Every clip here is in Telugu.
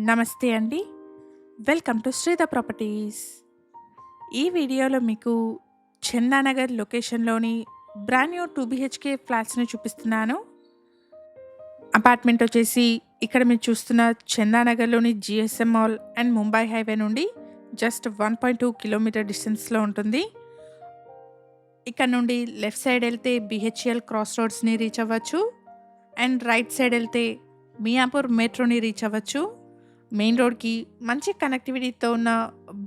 నమస్తే అండి. Welcome to Sridha properties. ఈ వీడియోలో మీకు చందానగర్ లొకేషన్‌లోని బ్రాండ్ న్యూ 2 బీహెచ్‌కే ఫ్లాట్స్‌ని చూపిస్తున్నాను. అపార్ట్మెంట్ వచ్చేసి ఇక్కడ మీరు చూస్తున్న చందానగర్‌లోని GSM mall and Mumbai highway నుండి జస్ట్ 1.2 కిలోమీటర్ డిస్టెన్స్‌లో ఉంటుంది. ఇక్కడ నుండి లెఫ్ట్ సైడ్ వెళ్తే బీహెచ్ఎల్ క్రాస్ రోడ్స్‌ని రీచ్ అవ్వచ్చు. అండ్ రైట్ సైడ్ వెళ్తే మియాపూర్ మెట్రోని రీచ్ అవ్వచ్చు. మెయిన్ రోడ్‌కి మంచి కనెక్టివిటీతో ఉన్న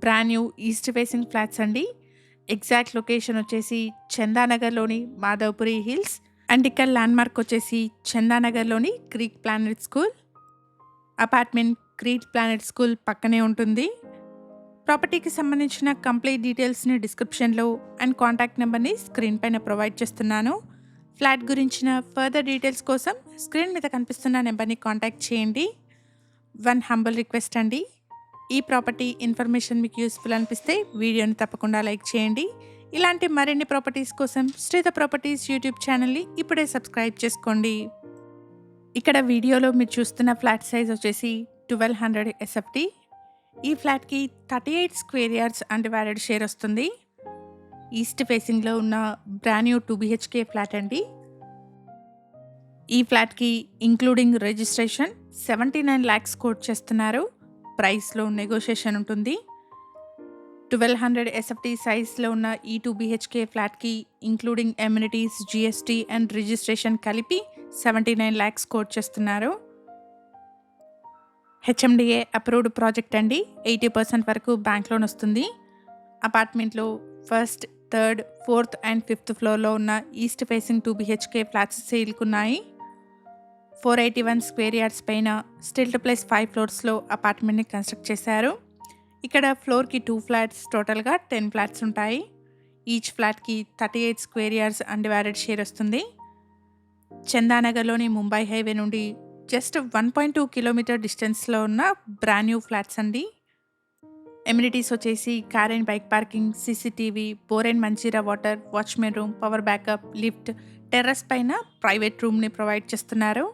brand new east facing flats అండి. ఎగ్జాక్ట్ లొకేషన్ వచ్చేసి చందానగర్‌లోని మాధవపురి హిల్స్ అండ్ ఇక్కడ ల్యాండ్‌మార్క్ వచ్చేసి చందానగర్‌లోని Greek Planet School. Apartment Greek Planet School పక్కనే ఉంటుంది. ప్రాపర్టీకి సంబంధించిన కంప్లీట్ డీటెయిల్స్‌ని డిస్క్రిప్షన్‌లో అండ్ కాంటాక్ట్ నెంబర్‌ని స్క్రీన్ పైన ప్రొవైడ్ చేస్తున్నాను. ఫ్లాట్ గురించిన ఫర్దర్ డీటెయిల్స్ కోసం స్క్రీన్ మీద కనిపిస్తున్న నెంబర్‌ని కాంటాక్ట్ చేయండి. వన్ హంబుల్ రిక్వెస్ట్ అండి, ఈ ప్రాపర్టీ ఇన్ఫర్మేషన్ మీకు యూస్ఫుల్ అనిపిస్తే వీడియోని తప్పకుండా లైక్ చేయండి. ఇలాంటి మరిన్ని ప్రాపర్టీస్ కోసం శ్రీధ ప్రాపర్టీస్ యూట్యూబ్ ఛానల్ని ఇప్పుడే సబ్స్క్రైబ్ చేసుకోండి. ఇక్కడ వీడియోలో మీరు చూస్తున్న ఫ్లాట్ సైజ్ వచ్చేసి 1200 ఎస్ఎఫ్టీ. ఈ ఫ్లాట్కి 38 స్క్వేర్ యార్డ్స్ అన్డివైడెడ్ షేర్ వస్తుంది. ఈస్ట్ ఫేసింగ్లో ఉన్న బ్రాండ్ న్యూ 2 బీహెచ్కే ఫ్లాట్ అండి. ఈ ఫ్లాట్కి ఇంక్లూడింగ్ రిజిస్ట్రేషన్ 79 lakhs కోట్ చేస్తున్నారు. ప్రైస్లో నెగోషియేషన్ ఉంటుంది. 1200 ఎస్ఎఫ్టీ సైజ్లో ఉన్న ఈ 2 బీహెచ్కే ఫ్లాట్కి including amenities, GST and registration కలిపి 79 lakhs కోట్ చేస్తున్నారు. హెచ్ఎండిఏ అప్రూవ్డ్ ప్రాజెక్ట్ అండి. 80% వరకు బ్యాంక్ లోన్ వస్తుంది. అపార్ట్మెంట్లో first, third, fourth and fifth ఫ్లోర్లో ఉన్న ఈస్ట్ ఫేసింగ్ 2 బీహెచ్కే ఫ్లాట్స్ సేల్కున్నాయి. 481 స్క్వేర్ యార్డ్స్ పైన స్టిల్ట్ ప్లస్ 5 ఫ్లోర్స్లో అపార్ట్మెంట్ని కన్స్ట్రక్ట్ చేశారు. ఇక్కడ ఫ్లోర్కి 2 ఫ్లాట్స్, టోటల్గా 10 ఫ్లాట్స్ ఉంటాయి. ఈచ్ ఫ్లాట్కి 38 స్క్వేర్ యార్డ్స్ అన్డివైడెడ్ షేర్ వస్తుంది. చందానగర్లోని ముంబై హైవే నుండి జస్ట్ 1.2 కిలోమీటర్ డిస్టెన్స్లో ఉన్న బ్రాండ్ న్యూ ఫ్లాట్స్ అండి. ఎమ్యూనిటీస్ వచ్చేసి car and bike parking, CCTV, bore and Manjira water, watchmen room, power backup, lift, terrace పైన ప్రైవేట్ రూమ్ని ప్రొవైడ్ చేస్తున్నారు.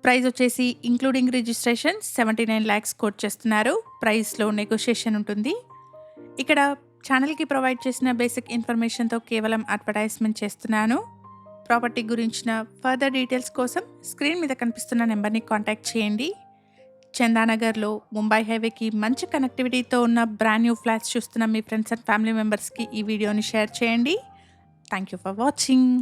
ప్రైస్ వచ్చేసి ఇంక్లూడింగ్ రిజిస్ట్రేషన్ 79 lakhs కోట్ చేస్తున్నారు. ప్రైస్లో నెగోషియేషన్ ఉంటుంది. ఇక్కడ ఛానల్కి ప్రొవైడ్ చేసిన బేసిక్ ఇన్ఫర్మేషన్తో కేవలం అడ్వర్టైజ్మెంట్ చేస్తున్నాను. ప్రాపర్టీ గురించిన ఫర్దర్ డీటెయిల్స్ కోసం స్క్రీన్ మీద కనిపిస్తున్న నెంబర్ని కాంటాక్ట్ చేయండి. చందానగర్లో ముంబై హైవేకి మంచి కనెక్టివిటీతో ఉన్న బ్రాండ్ న్యూ ఫ్లాట్స్ చూస్తున్న మీ ఫ్రెండ్స్ అండ్ ఫ్యామిలీ మెంబర్స్కి ఈ వీడియోని షేర్ చేయండి. Thank you for watching.